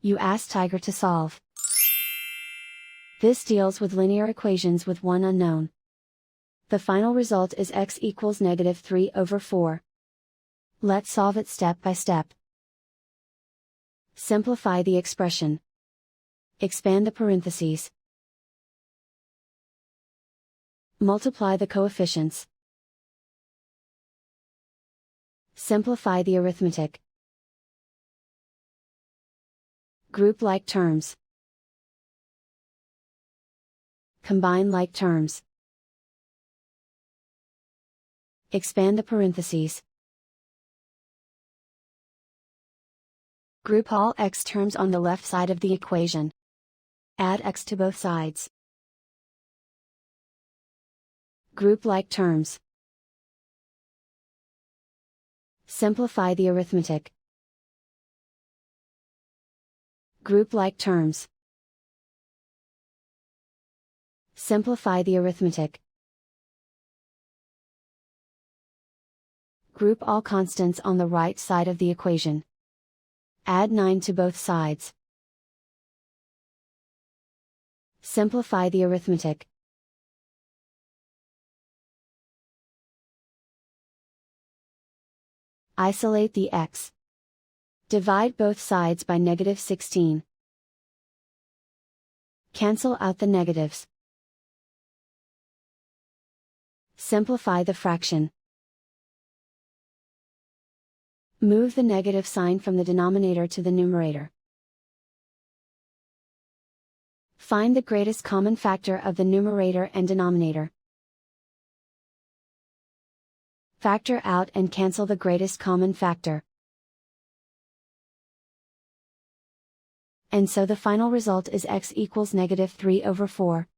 You ask Tiger to solve. This deals with linear equations with one unknown. The final result is x equals -3/4. Let's solve it step by step. Simplify the expression. Expand the parentheses. Multiply the coefficients. Simplify the arithmetic. Group like terms. Combine like terms. Expand the parentheses. Group all x terms on the left side of the equation. Add x to both sides. Group like terms. Simplify the arithmetic. Group like terms. Simplify the arithmetic. Group all constants on the right side of the equation. Add 9 to both sides. Simplify the arithmetic. Isolate the x. Divide both sides by -16. Cancel out the negatives. Simplify the fraction. Move the negative sign from the denominator to the numerator. Find the greatest common factor of the numerator and denominator. Factor out and cancel the greatest common factor. And so the final result is x equals -3/4.